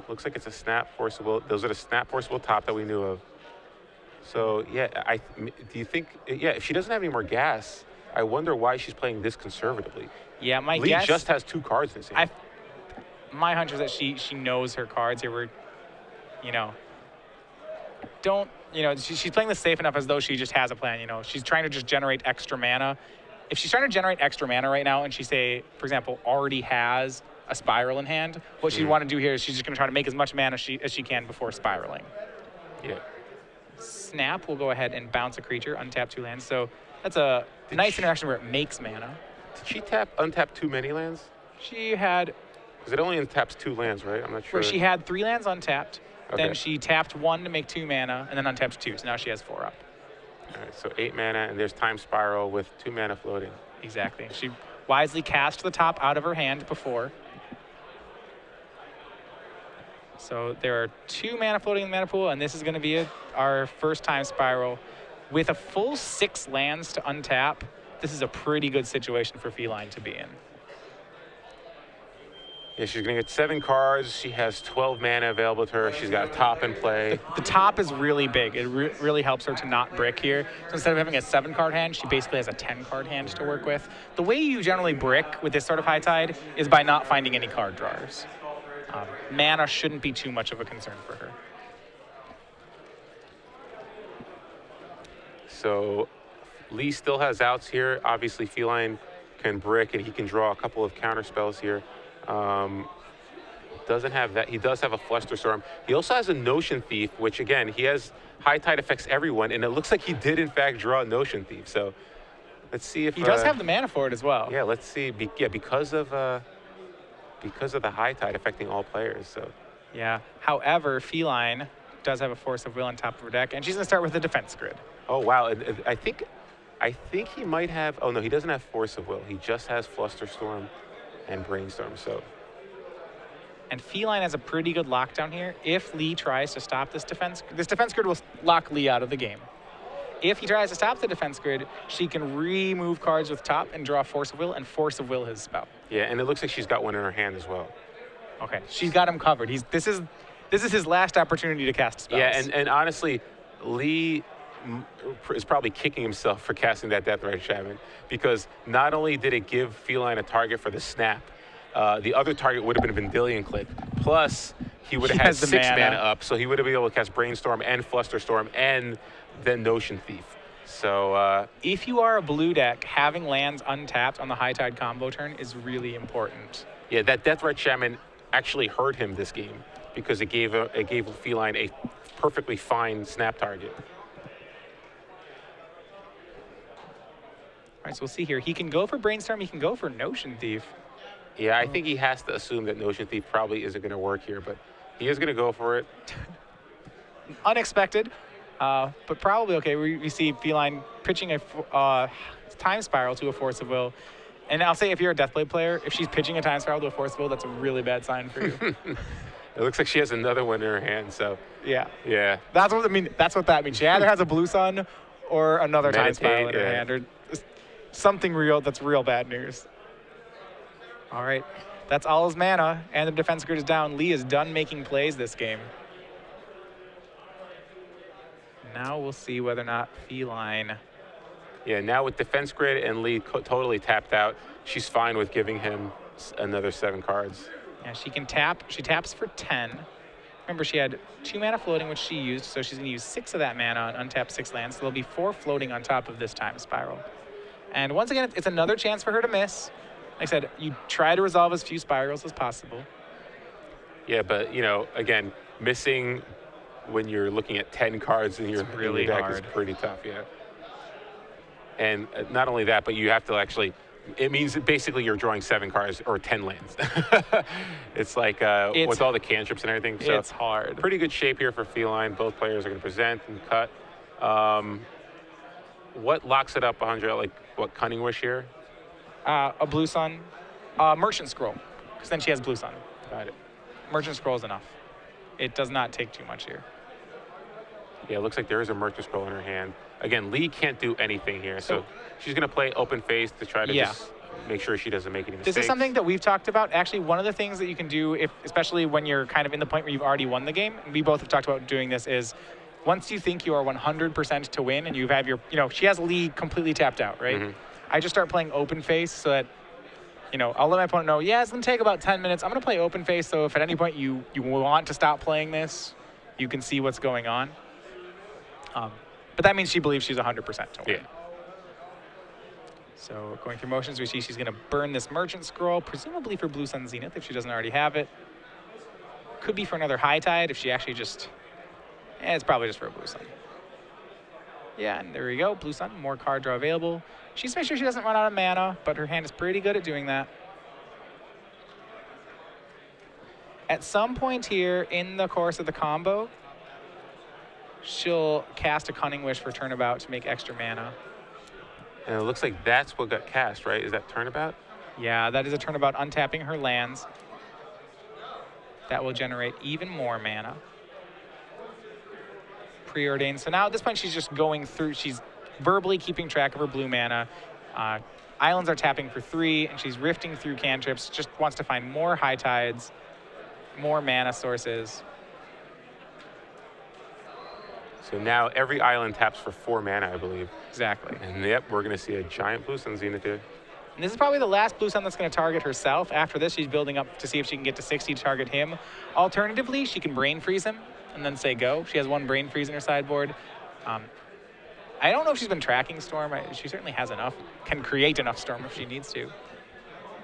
Looks like it's a snap forcible. Those are the snap forcible top that we knew of. So yeah, do you think? Yeah, if she doesn't have any more gas, I wonder why she's playing this conservatively. Yeah, my Lee guess. just has 2 cards in his hand. My hunch is that she knows her cards here. Where, you know, don't she's playing this safe enough as though she just has a plan. She's trying to just generate extra mana. If she's trying to generate extra mana right now, and she say, for example, already has a spiral in hand, what she'd want to do here is she's just going to try to make as much mana as she can before spiraling. Yeah. Snap will go ahead and bounce a creature, untap 2 lands. So that's a nice interaction where it makes mana. Did she untap too many lands? She had. Because it only untaps 2 lands, right? I'm not sure. Where she had 3 lands untapped. Okay. Then she tapped 1 to make 2 mana, and then untapped 2. So now she has 4 up. All right, so 8 mana, and there's Time Spiral with 2 mana floating. Exactly. She wisely cast the top out of her hand before. So there are 2 mana floating in the mana pool, and this is going to be our first Time Spiral. With a full 6 lands to untap, this is a pretty good situation for Feline to be in. Yeah, she's going to get 7 cards. She has 12 mana available to her. She's got a top in play. The top is really big. It really helps her to not brick here. So instead of having a 7-card hand, she basically has a 10-card hand to work with. The way you generally brick with this sort of high tide is by not finding any card drawers. Mana shouldn't be too much of a concern for her. So Lee still has outs here. Obviously, Feline can brick, and he can draw a couple of counter spells here. Doesn't have that. He does have a Flusterstorm. He also has a Notion Thief, which again, he has high tide affects everyone, and it looks like he did in fact draw a Notion Thief. So let's see if he does have the mana for it as well. Yeah, let's see. Because of the high tide affecting all players. So yeah. However, Feline does have a Force of Will on top of her deck, and she's gonna start with a Defense Grid. Oh wow! I think he might have. Oh no, he doesn't have Force of Will. He just has Flusterstorm and Brainstorm. So. And Feline has a pretty good lockdown here. If Lee tries to stop this defense grid will lock Lee out of the game. If he tries to stop the defense grid, she can remove cards with top and draw Force of Will and Force of Will his spell. Yeah, and it looks like she's got one in her hand as well. Okay, she's got him covered. This is his last opportunity to cast spells. Yeah, and honestly, Lee is probably kicking himself for casting that Deathrite Shaman, because not only did it give Feline a target for the snap, the other target would have been a Vendilion Click. Plus, he would have had 6 mana up, so he would have been able to cast Brainstorm and Flusterstorm and then Notion Thief. So if you are a blue deck, having lands untapped on the high tide combo turn is really important. Yeah, that Deathrite Shaman actually hurt him this game because it gave Feline a perfectly fine snap target. All right, so we'll see here. He can go for Brainstorm. He can go for Notion Thief. Yeah, I think he has to assume that Notion Thief probably isn't going to work here, but he is going to go for it. Unexpected, but probably okay. We see Feline pitching a Time Spiral to a Force of Will. And I'll say if you're a Deathblade player, if she's pitching a Time Spiral to a Force of Will, that's a really bad sign for you. It looks like she has another one in her hand, so. Yeah. Yeah. That's what that means. She either has a Blue Sun or another Time Spiral in her yeah. hand, or something that's real bad news. All right, that's all his mana, and the defense grid is down. Lee is done making plays this game. Now we'll see whether or not Feline. Yeah, now with defense grid and Lee totally tapped out, she's fine with giving him another 7 cards. Yeah, she can tap. She taps for 10. Remember, she had 2 mana floating, which she used, so she's going to use 6 of that mana and untap 6 lands. So there'll be 4 floating on top of this Time Spiral. And once again, it's another chance for her to miss. Like I said, you try to resolve as few spirals as possible. Yeah, but, again, missing when you're looking at 10 cards in your deck is pretty tough, yeah. And not only that, but you have to actually, it means that basically you're drawing 7 cards or 10 lands. It's like with all the cantrips and everything. So it's hard. Pretty good shape here for Feline. Both players are going to present and cut. What locks it up, Alejandro? Like, what, Cunning Wish here? A Blue Sun, Merchant Scroll, because then she has Blue Sun. Got it. Merchant Scroll is enough. It does not take too much here. Yeah, it looks like there is a Merchant Scroll in her hand. Again, Lee can't do anything here, so she's going to play open face to try to just make sure she doesn't make any mistakes. This is something that we've talked about. Actually, one of the things that you can do, especially when you're kind of in the point where you've already won the game, and we both have talked about doing this, is once you think you are 100% to win and you have your, she has Lee completely tapped out, right? Mm-hmm. I just start playing open face so that, I'll let my opponent know, yeah, it's going to take about 10 minutes. I'm going to play open face, so if at any point you want to stop playing this, you can see what's going on. But that means she believes she's 100% to win. Yeah. So going through motions, we see she's going to burn this Merchant Scroll, presumably for Blue Sun Zenith if she doesn't already have it. Could be for another High Tide if she actually just... it's probably just for a Blue Sun. Yeah, and there we go. Blue Sun, more card draw available. She's making sure she doesn't run out of mana, but her hand is pretty good at doing that. At some point here in the course of the combo, she'll cast a Cunning Wish for Turnabout to make extra mana. And it looks like that's what got cast, right? Is that Turnabout? Yeah, that is a Turnabout untapping her lands. That will generate even more mana. Preordained. So now at this point, she's just going through. She's verbally keeping track of her blue mana. Islands are tapping for 3, and she's rifting through cantrips. Just wants to find more High Tides, more mana sources. So now every island taps for 4 mana, I believe. Exactly. And yep, we're going to see a giant Blue Sun Zenith here. And this is probably the last Blue Sun that's going to target herself. After this, she's building up to see if she can get to 60 to target him. Alternatively, she can Brain Freeze him and then say go. She has 1 Brain Freeze in her sideboard. I don't know if she's been tracking Storm. She certainly has enough. Can create enough Storm if she needs to.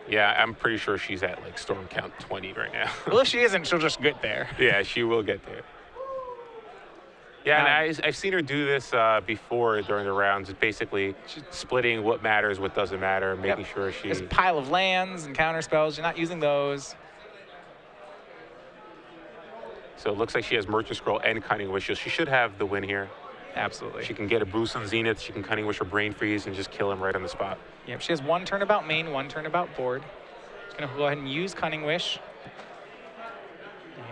Yeah, I'm pretty sure she's at like Storm count 20 right now. Well, if she isn't, she'll just get there. Yeah, she will get there. Yeah, and I've seen her do this before during the rounds. Basically, splitting what matters, what doesn't matter, making sure she... There's a pile of lands and counter spells. You're not using those. So it looks like she has Merchant Scroll and Cunning Wish. So she should have the win here. Absolutely. She can get a Blue Sun Zenith. She can Cunning Wish or Brain Freeze and just kill him right on the spot. Yep, she has 1 Turnabout main, 1 Turnabout board. She's going to go ahead and use Cunning Wish.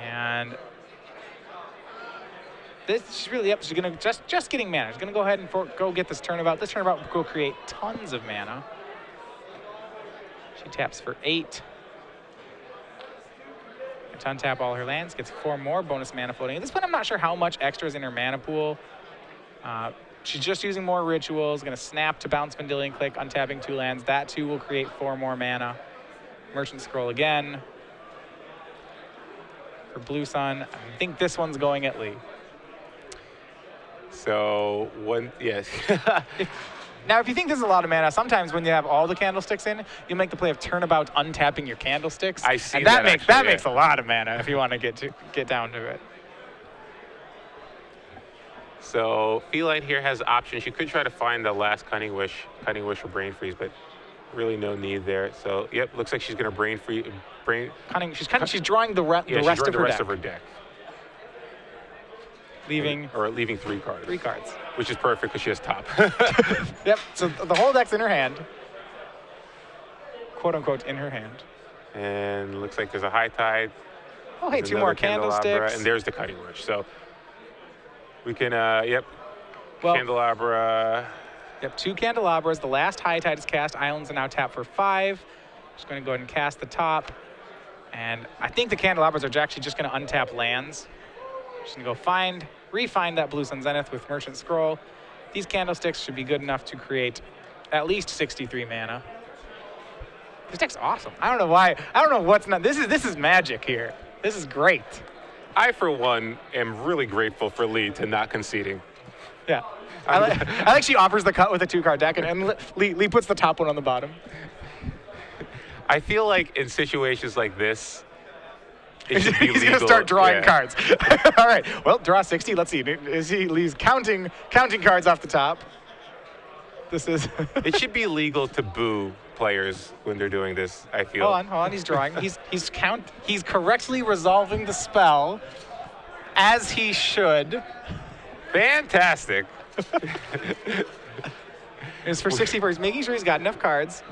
And... she's really up. She's going to just getting mana. She's going to go ahead and go get this Turnabout. This Turnabout will create tons of mana. She taps for 8. To untap all her lands, gets 4 more bonus mana floating. At this point, I'm not sure how much extra is in her mana pool. She's just using more rituals. Going to snap to bounce Vendilion Click, untapping 2 lands. That too will create 4 more mana. Merchant Scroll again. For Blue Sun, I think this one's going at Lee. So, yes. Now, if you think this is a lot of mana, sometimes when you have all the candlesticks in, you make the play of Turnabout untapping your candlesticks. I see and that makes a lot of mana if you want to get down to it. So Feline here has options. She could try to find the last Cunning Wish or Brain Freeze, but really no need there. So, yep, looks like she's going to Brain Freeze. She's drawing the rest of her deck. Leaving 3 cards. 3 cards. Which is perfect because she has top. Yep, so the whole deck's in her hand. Quote unquote in her hand. And looks like there's a High Tide. Oh, hey, 2 more candlesticks. And there's the Cunning Wish. So we can, well, Candelabra. Yep, 2 Candelabras. The last High Tide is cast. Islands are now tapped for 5. Just going to go ahead and cast the top. And I think the Candelabras are actually just going to untap lands. Just going to go refine that Blue Sun Zenith with Merchant Scroll. These candlesticks should be good enough to create at least 63 mana. This deck's awesome. I don't know why. I don't know what's not. This is magic here. This is great. I, for one, am really grateful for Lee to not conceding. Yeah. I like she offers the cut with a 2-card deck, and Lee puts the top one on the bottom. I feel like in situations like this, it should be He's legal. Going to start drawing cards. All right. Well, draw 60. Let's see. Lee's counting cards off the top. This is. It should be legal to boo players when they're doing this, I feel. Hold on. He's drawing. He's correctly resolving the spell, as he should. Fantastic. It's for 64. He's making sure he's got enough cards.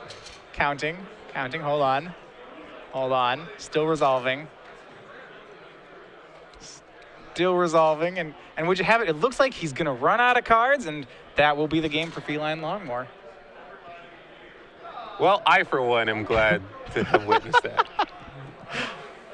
Counting. Hold on. Still resolving. And would you have it? It looks like he's going to run out of cards, and that will be the game for Feline Longmore. Well, I, for one, am glad to have witnessed that.